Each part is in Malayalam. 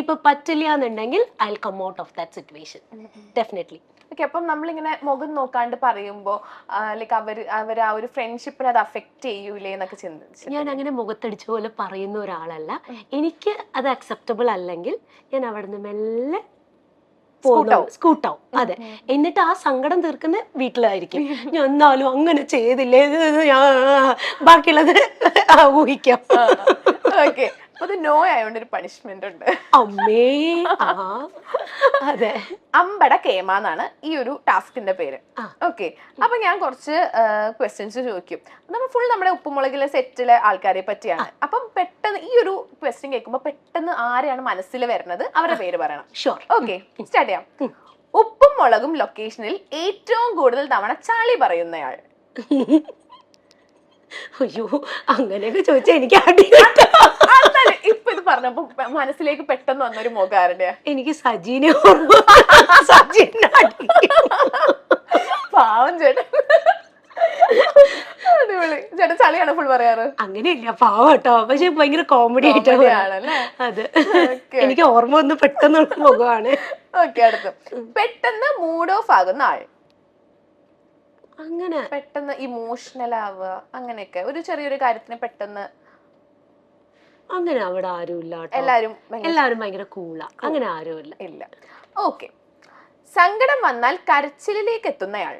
ഇപ്പൊ പറ്റില്ല എന്നുണ്ടെങ്കിൽ I will come out of that situation definitely. Okay, അപ്പം നമ്മളിങ്ങനെ മുഖം നോക്കാണ്ട് പറയുമ്പോ ലൈക്ക് അവർ ആ ഒരു ഫ്രണ്ട്ഷിപ്പിനെ അത് അഫക്റ്റ് ചെയ്യൂലേ എന്നൊക്കെ ചിന്തിച്ചു. ഞാൻ അങ്ങനെ മുഖത്തടിച്ച പോലെ പറയുന്ന ഒരാളല്ല. എനിക്ക് അത് അക്സെപ്റ്റബിൾ അല്ലെങ്കിൽ ഞാൻ അവിടുന്ന് മെല്ലെ സ്കൂട്ടാവും. അതെ, എന്നിട്ട് ആ സങ്കടം തീർക്കുന്ന വീട്ടിലായിരിക്കും. ഞാൻ എന്നാലും അങ്ങനെ ചെയ്തില്ലേ, ഞാൻ ബാക്കിയുള്ളത് ഊഹിക്കാം. ഓക്കെ, അപ്പൊ അത് നോ ആയതുകൊണ്ട് ഒരു പണിഷ്മെന്റ് ഉണ്ട്. അമ്മേ. അതെ, അമ്പട കേമ എന്നാണ് ഈ ഒരു ടാസ്കിന്റെ പേര്. ഓക്കെ, അപ്പൊ ഞാൻ കുറച്ച് ക്വസ്റ്റ്യൻസ് ചോദിക്കും. നമ്മൾ ഫുൾ നമ്മുടെ ഉപ്പുമുളകിലെ സെറ്റിലെ ആൾക്കാരെ പറ്റിയാണ്. അപ്പം പെട്ടെന്ന് ഈ ഒരു ക്വസ്റ്റ്യൻ കേൾക്കുമ്പോൾ പെട്ടെന്ന് ആരെയാണ് മനസ്സിൽ വരുന്നത് അവരുടെ പേര് പറയണം. ഷുവർ. ഓക്കെ, സ്റ്റാർട്ട് ചെയ്യാം. ഉപ്പും മുളകും ലൊക്കേഷനിൽ ഏറ്റവും കൂടുതൽ തവണ ചാളി പറയുന്നയാൾ. അയ്യോ, അങ്ങനെയൊക്കെ ചോദിച്ചാൽ എനിക്ക് ഇപ്പൊ ഇത് പറഞ്ഞപ്പോ മനസ്സിലേക്ക് പെട്ടെന്ന് വന്നൊരു മുഖാരുടെ എനിക്ക് സജീനെ പാവം ചേട്ടൻ. അടിപൊളി ചേട്ടൻ. ചളിയാണ് ഫുൾ പറയാറ്? അങ്ങനെയില്ല, പാവട്ടോ, പക്ഷെ ഭയങ്കര കോമഡി ആയിട്ടാണല്ലേ. അതെ, എനിക്ക് ഓർമ്മ വന്ന് പെട്ടെന്നുള്ള മുഖമാണ്. ഓക്കെ, അടുത്ത് പെട്ടെന്ന് മൂഡ് ഓഫ് ആകുന്ന ആൾ. അങ്ങനെ പെട്ടെന്ന് ഇമോഷണൽ ആവുക, അങ്ങനെയൊക്കെ ഒരു ചെറിയൊരു കാര്യത്തിന് പെട്ടെന്ന്. അങ്ങനെ അവിടെ ആരുമില്ല. എല്ലാരും ഭയങ്കര കൂളാ, അങ്ങനെ ആരുമില്ല. ഇല്ല. ഓക്കെ, സങ്കടം വന്നാൽ കരച്ചിലേക്ക് എത്തുന്നയാൾ.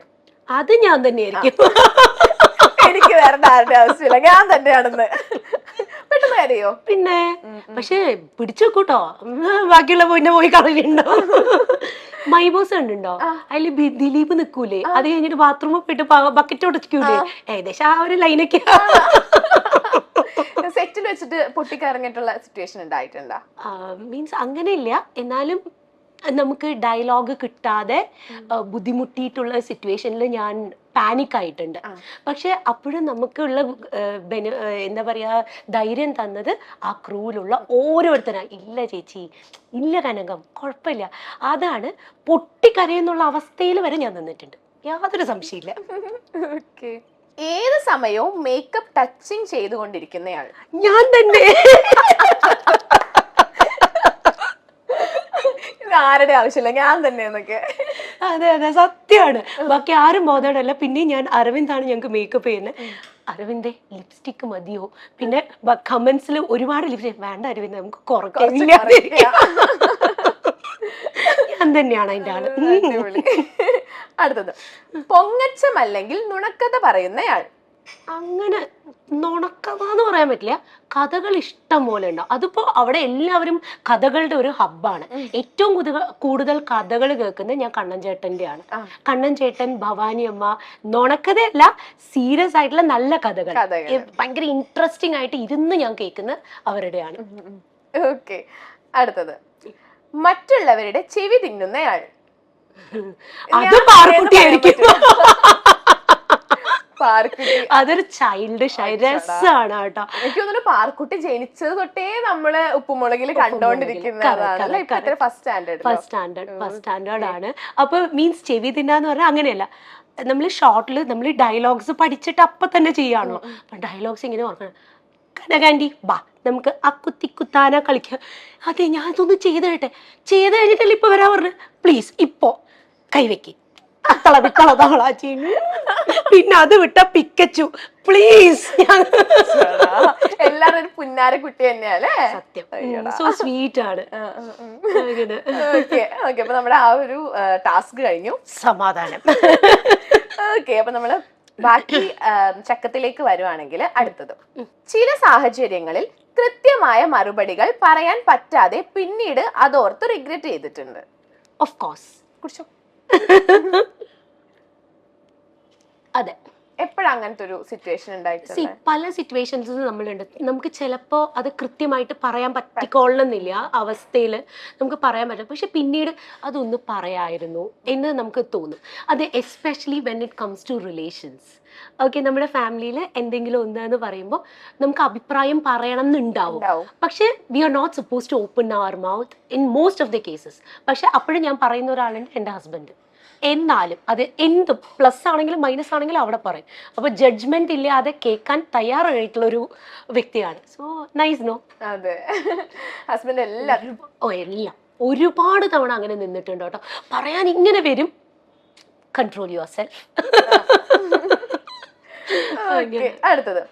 അത് ഞാൻ തന്നെയായിരിക്കും. എനിക്ക് വേറെ ആരുടെ ആവശ്യമില്ല, ഞാൻ തന്നെയാണെന്ന്. പെട്ടെന്ന് കരയോ? പിന്നെ പക്ഷെ പിടിച്ചു കൂട്ടോ, ബാക്കിയുള്ള പോയി കളയുണ്ടോ. My boss കണ്ടുണ്ടോ? അതില് ദിലീപ് നിക്കൂലേ, അത് കഴിഞ്ഞിട്ട് ബാത്റൂമിൽ പോയിട്ട് ബക്കറ്റ് ഉടക്കൂലേ, ഏകദേശം ആ ഒരു ലൈനൊക്കെ. സെറ്റിൽ വെച്ചിട്ട് പൊട്ടിക്കറങ്ങിയിട്ടുള്ള സിറ്റുവേഷൻ ഉണ്ടായിട്ടുണ്ടോ? മീൻസ് അങ്ങനെയില്ല, എന്നാലും നമുക്ക് ഡയലോഗ് കിട്ടാതെ ബുദ്ധിമുട്ടിയിട്ടുള്ള സിറ്റുവേഷനിൽ ഞാൻ പാനിക് ആയിട്ടുണ്ട്. പക്ഷെ അപ്പോഴും നമുക്കുള്ള എന്താ പറയാ ധൈര്യം തന്നത് ആ ക്രൂവിലുള്ള ഓരോരുത്തരാണ്. ഇല്ല ചേച്ചി, ഇല്ല കനകം, കുഴപ്പമില്ല, അതാണ് പൊട്ടിക്കരയെന്നുള്ള അവസ്ഥയിൽ വരെ ഞാൻ നിന്നിട്ടുണ്ട്, യാതൊരു സംശയമില്ല. ഓക്കെ, ഏത് സമയവും മേക്കപ്പ് ടച്ചിങ് ചെയ്തുകൊണ്ടിരിക്കുന്നയാൾ. ഞാൻ തന്നെ. ആരുടെ ആവശ്യമില്ല, ഞാൻ തന്നെ എന്നൊക്കെ. അതെ അതെ, സത്യമാണ്. ബാക്കി ആരും ബോധവല്ല. പിന്നെ ഞാൻ അരവിന്ദാണ് ഞങ്ങൾക്ക് മേക്കപ്പ് ചെയ്യുന്നത്. അരവിന്ദേ ലിപ്സ്റ്റിക് മതിയോ? പിന്നെ കമന്റ്സിൽ ഒരുപാട് ലിപ്സ്റ്റിക് വേണ്ട അരവിന്ദ്, നമുക്ക് കുറയ്ക്കില്ല. ഞാൻ തന്നെയാണ് അതിന്റെ ആള്. അടുത്തത് പൊങ്ങച്ചമല്ലെങ്കിൽ നുണക്കഥ പറയുന്നയാൾ. അങ്ങനെ നുണക്കഥ എന്ന് പറയാൻ പറ്റില്ല, കഥകൾ ഇഷ്ടം പോലെ ഉണ്ടാവും. അതിപ്പോ അവിടെ എല്ലാവരും കഥകളുടെ ഒരു ഹബ്ബാണ്. ഏറ്റവും കൂടുതൽ കഥകൾ കേൾക്കുന്നത് ഞാൻ കണ്ണൻ ചേട്ടന്റെയാണ്. കണ്ണൻ ചേട്ടൻ, ഭവാനി അമ്മ, നുണക്കഥയല്ല, സീരിയസ് ആയിട്ടുള്ള നല്ല കഥകൾ, ഭയങ്കര ഇൻട്രസ്റ്റിംഗ് ആയിട്ട് ഇരുന്ന് ഞാൻ കേൾക്കുന്നത് അവരുടെയാണ്. ഓക്കെ, അടുത്തത് മറ്റുള്ളവരുടെ ചെവി തിന്നുന്നയാൾ. അത് പാർക്കുട്ടിയായിരിക്കും. അതൊരു ചൈൽഡിഷ് രസമാണ് കേട്ടോ. എനിക്ക് തോന്നുന്നു പാർക്കുട്ടി ജനിച്ചത് തൊട്ടേ നമ്മള് ഉപ്പുമുളകിൽ കണ്ടോണ്ടിരിക്കുന്നതാണ്. ഫസ്റ്റ് സ്റ്റാൻഡേർഡ് ആണ്. അപ്പൊ മീൻസ് ചെവി തിന്നാന്ന് പറഞ്ഞാൽ അങ്ങനെയല്ല. നമ്മൾ ഷോർട്ടില് നമ്മൾ ഡയലോഗ്സ് പഠിച്ചിട്ട് അപ്പൊ തന്നെ ചെയ്യാണല്ലോ. അപ്പൊ ഡയലോഗ്സ് ഇങ്ങനെ ഓർക്കണം, കനകാൻഡി ബാ നമുക്ക് ആ കുത്താന കളിക്കാം. അതെ, ഞാൻ ഇതൊന്ന് ചെയ്ത് കഴിഞ്ഞിട്ടല്ലേ ഇപ്പൊ വരാ പറഞ്ഞു. പ്ലീസ് ഇപ്പോ കൈവെക്കി പിന്നെ അത് വിട്ട പിക്കച്ചു പ്ലീസ്. എല്ലാരും ഒരു പുന്നാര കുട്ടി തന്നെയല്ലേ. സത്യം, സോ സ്വീറ്റ് ആണ്. അപ്പൊ നമ്മുടെ ആ ഒരു ടാസ്ക് കഴിഞ്ഞു, സമാധാനം. ഓക്കെ, അപ്പൊ നമ്മള് ബാക്കി ചക്കത്തിലേക്ക് വരുവാണെങ്കിൽ അടുത്തത്, ചില സാഹചര്യങ്ങളിൽ കൃത്യമായ മറുപടികൾ പറയാൻ പറ്റാതെ പിന്നീട് അതോർത്ത് റിഗ്രറ്റ് ചെയ്തിട്ടുണ്ട്. Of course. കുറിച്ചോ? അതെ, എപ്പോഴാണ് അങ്ങനത്തെ ഒരു സിറ്റുവേഷൻ ഉണ്ടായിട്ടുണ്ട്? പല സിറ്റുവേഷൻസ് നമ്മളുണ്ട്. നമുക്ക് ചിലപ്പോൾ അത് കൃത്യമായിട്ട് പറയാൻ പറ്റിക്കൊള്ളണമെന്നില്ല, അവസ്ഥയിൽ നമുക്ക് പറയാൻ പറ്റും. പക്ഷെ പിന്നീട് അതൊന്ന് പറയായിരുന്നു എന്ന് നമുക്ക് തോന്നും. അത് especially when it comes to relations. Okay, നമ്മുടെ ഫാമിലിയിൽ എന്തെങ്കിലും ഒന്നെന്ന് പറയുമ്പോൾ നമുക്ക് അഭിപ്രായം പറയണം എന്നുണ്ടാവും. പക്ഷെ we are not suppose to open our mouth in most of the cases. പക്ഷെ അപ്പോഴും ഞാൻ പറയുന്ന ഒരാളുണ്ട്, എൻ്റെ ഹസ്ബൻഡ്. എന്നാലും അത് എന്തും പ്ലസ് ആണെങ്കിലും മൈനസ് ആണെങ്കിലും അവിടെ പറയും. അപ്പൊ ജഡ്ജ്മെന്റ് ഇല്ലാതെ കേൾക്കാൻ തയ്യാറായിട്ടുള്ള ഒരു വ്യക്തിയാണ്. So nice no. അതെ, ഹസ്ബൻഡ് എല്ലാം എല്ലാം ഒരുപാട് തവണ അങ്ങനെ നിന്നിട്ടുണ്ട് കേട്ടോ. പറയാൻ ഇങ്ങനെ വരും, കൺട്രോൾ യുവർ സെൽഫ്. അടുത്തത്,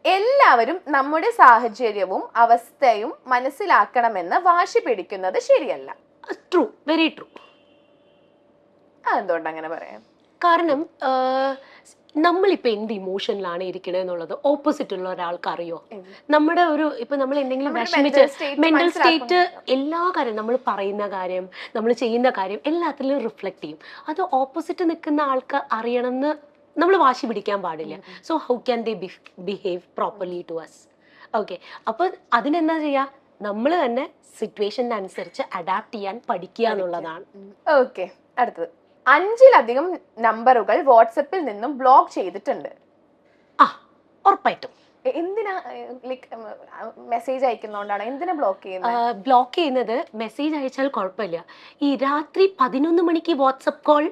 എല്ലാവരും നമ്മുടെ സാഹചര്യവും അവസ്ഥയും മനസ്സിലാക്കണമെന്ന് വാശി പിടിക്കുന്നത് ശരിയല്ല. True, very true. അതെന്തുകൊണ്ട് അങ്ങനെ പറയാം? കാരണം നമ്മളിപ്പോൾ എന്ത് ഇമോഷനിലാണ് ഇരിക്കണത് എന്നുള്ളത് ഓപ്പോസിറ്റ് ഉള്ള ഒരാൾക്ക് അറിയോ? നമ്മുടെ ഒരു ഇപ്പൊ നമ്മൾ എന്തെങ്കിലും വിഷമിച്ച് മെന്റൽ സ്റ്റേറ്റ്, എല്ലാ കാര്യം നമ്മൾ പറയുന്ന കാര്യം നമ്മൾ ചെയ്യുന്ന കാര്യം എല്ലാത്തിലും റിഫ്ലക്ട് ചെയ്യും. അത് ഓപ്പോസിറ്റ് നിൽക്കുന്ന ആൾക്ക് അറിയണമെന്ന് നമ്മൾ വാശി പിടിക്കാൻ പാടില്ല. So how can they behave properly to us? Okay, അപ്പൊ അതിനെന്താ ചെയ്യാ, നമ്മൾ തന്നെ സിറ്റുവേഷനനുസരിച്ച് അഡാപ്റ്റ് ചെയ്യാൻ പഠിക്കുക എന്നുള്ളതാണ്. ഓക്കെ, അടുത്തത്, 5-ലധികം നമ്പറുകൾ വാട്സപ്പിൽ നിന്നും ബ്ലോക്ക് ചെയ്തിട്ടുണ്ട്. ഉറപ്പായിട്ടും. എന്തിനാ? ലൈക്ക് മെസ്സേജ് അയക്കുന്നോണ്ടാണ്? എന്തിനാ ബ്ലോക്ക് ചെയ്യുന്നത്? ബ്ലോക്ക് ചെയ്യുന്നത് മെസ്സേജ് അയച്ചാൽ കുഴപ്പമില്ല. ഈ രാത്രി 11 മണിക്ക് വാട്സപ്പ് കോൾ,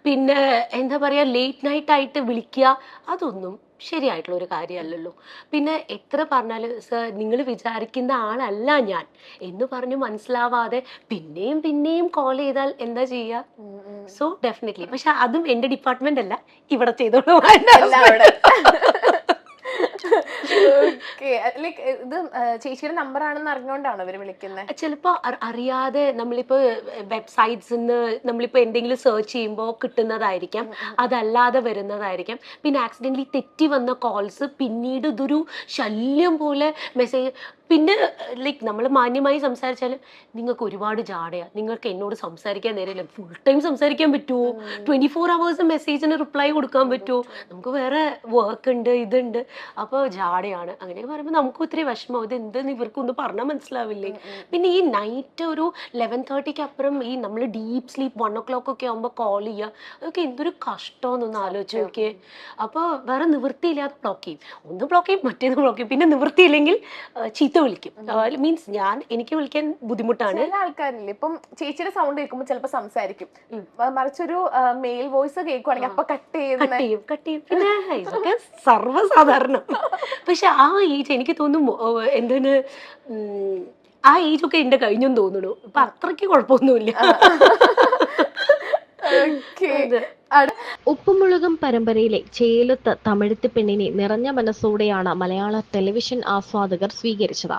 പിന്നെ എന്താ പറയാ ലേറ്റ് നൈറ്റ് ആയിട്ട് വിളിക്കുക, അതൊന്നും ശരിയായിട്ടുള്ള ഒരു കാര്യമല്ലല്ലോ. പിന്നെ എത്ര പറഞ്ഞാലും സർ നിങ്ങൾ വിചാരിക്കുന്ന ആളല്ല ഞാൻ എന്ന് പറഞ്ഞു മനസ്സിലാവാതെ പിന്നെയും പിന്നെയും കോൾ ചെയ്താൽ എന്താ ചെയ്യുക? So definitely. പക്ഷെ അതും എന്റെ ഡിപ്പാർട്ട്മെന്റ് അല്ല, ഇവിടെ ചെയ്തോളൂ. ഇത് ചേച്ചിയുടെ നമ്പർ ആണെന്ന് അറിഞ്ഞുകൊണ്ടാണോ ഇവര് വിളിക്കുന്നത്? ചിലപ്പോ അറിയാതെ നമ്മളിപ്പോ വെബ്സൈറ്റ്സിന്ന് നമ്മളിപ്പോ എന്തെങ്കിലും സെർച്ച് ചെയ്യുമ്പോൾ കിട്ടുന്നതായിരിക്കാം, അതല്ലാതെ വരുന്നതായിരിക്കാം. പിന്നെ ആക്സിഡന്റലി തെറ്റി വന്ന കോൾസ് പിന്നീട് ഇതൊരു ശല്യം പോലെ മെസ്സേജ്. പിന്നെ ലൈക്ക് നമ്മൾ മാന്യമായി സംസാരിച്ചാലും നിങ്ങൾക്ക് ഒരുപാട് ജാടയാ, നിങ്ങൾക്ക് എന്നോട് സംസാരിക്കാൻ നേരമില്ല, ഫുൾ ടൈം സംസാരിക്കാൻ പറ്റുമോ? 24 hours മെസ്സേജിന് റിപ്ലൈ കൊടുക്കാൻ പറ്റുമോ? നമുക്ക് വേറെ വർക്ക് ഉണ്ട്, ഇതുണ്ട്, അപ്പോൾ ജാടയാണ്. അങ്ങനെ പറയുമ്പോൾ നമുക്ക് ഒത്തിരി വിഷമം, ഇത് എന്തെന്ന് ഇവർക്കൊന്നും പറഞ്ഞാൽ മനസ്സിലാവില്ലേ. പിന്നെ ഈ നൈറ്റ് ഒരു 11:30 അപ്പുറം ഈ നമ്മൾ ഡീപ്പ് സ്ലീപ്പ് 1 o'clock ഒക്കെ ആകുമ്പോൾ കോൾ ചെയ്യുക, അതൊക്കെ എന്തൊരു കഷ്ടമെന്നൊന്ന് ആലോചിച്ച് നോക്കിയേ. അപ്പോൾ വേറെ നിവൃത്തിയില്ലാതെ ബ്ലോക്ക് ചെയ്യും, ഒന്ന് ബ്ലോക്ക് ചെയ്യും, മറ്റേത് ബ്ലോക്ക് ചെയ്യും. പിന്നെ നിവൃത്തിയില്ലെങ്കിൽ ചീത്ത വിളിക്കും. മീൻസ് എനിക്ക് വിളിക്കാൻ ബുദ്ധിമുട്ടാണ്. ചില ആൾക്കാരില്ലേ, ഇപ്പം ചേച്ചിയുടെ സൗണ്ട് കേൾക്കുമ്പോൾ ചിലപ്പോൾ സംസാരിക്കും, മറിച്ചൊരു മെയിൽ വോയിസ് കേൾക്കുവാണെങ്കിൽ അപ്പൊ കട്ട് ചെയ്യും. പിന്നെ ഇതൊക്കെ സർവ്വസാധാരണം. പക്ഷെ ആ ഏജ് എനിക്ക് തോന്നുന്നു എന്താണ്, ആ ഏജ് ഒക്കെ എന്റെ കഴിഞ്ഞെന്ന് തോന്നുന്നു. ഇപ്പൊ അത്രയ്ക്ക് കുഴപ്പമൊന്നുമില്ല. ഉപ്പുമുളകും പരമ്പരയിലെ ചേലത്ത് തമിഴത്ത് പെണ്ണിനെ നിറഞ്ഞ മനസ്സോടെയാണ് മലയാള ടെലിവിഷൻ ആസ്വാദകർ സ്വീകരിച്ചത്.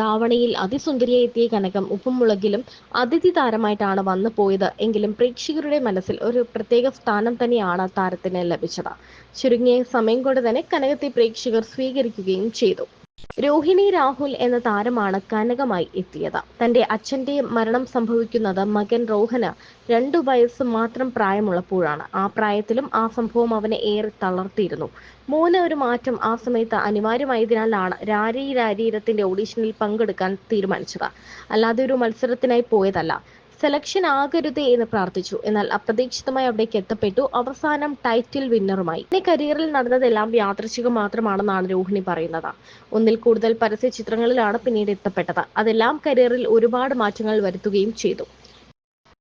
ധാവണിയിൽ അതിസുന്ദരിയായി എത്തിയ കനകം ഉപ്പുമുളകിലും അതിഥി താരമായിട്ടാണ് വന്നു പോയത്. എങ്കിലും പ്രേക്ഷകരുടെ മനസ്സിൽ ഒരു പ്രത്യേക സ്ഥാനം തന്നെയാണ് താരത്തിന് ലഭിച്ചത്. ചുരുങ്ങിയ സമയം കൊണ്ട് തന്നെ കനകത്തെ പ്രേക്ഷകർ സ്വീകരിക്കുകയും ചെയ്തു. രോഹിണി രാഹുൽ എന്ന താരമാണ് കനകമായി എത്തിയത്. തന്റെ അച്ഛന്റെ മരണം സംഭവിക്കുന്നത് മകൻ റോഹന് 2 വയസ്സ് മാത്രം പ്രായമുള്ളപ്പോഴാണ്. ആ പ്രായത്തിലും ആ സംഭവം അവനെ ഏറെ തളർത്തിയിരുന്നു. മോന് ഒരു മാറ്റം ആ സമയത്ത് അനിവാര്യമായതിനാലാണ് രാരി രാരീരത്തിന്റെ ഓഡീഷനിൽ പങ്കെടുക്കാൻ തീരുമാനിച്ചത്. അല്ലാതെ ഒരു മത്സരത്തിനായി പോയതല്ല. സെലക്ഷൻ ആകരുതേ എന്ന് പ്രാർത്ഥിച്ചു. എന്നാൽ അപ്രതീക്ഷിതമായി അവിടേക്ക് എത്തപ്പെട്ടു. അവസാനം ടൈറ്റിൽ വിന്നറുമായി. പിന്നെ കരിയറിൽ നടന്നതെല്ലാം യാദൃച്ഛികം മാത്രമാണെന്നാണ് രോഹിണി പറയുന്നത്. 1-ൽ കൂടുതൽ പരസ്യ ചിത്രങ്ങളിലാണ് പിന്നീട് എത്തപ്പെട്ടത്. അതെല്ലാം കരിയറിൽ ഒരുപാട് മാറ്റങ്ങൾ വരുത്തുകയും ചെയ്തു.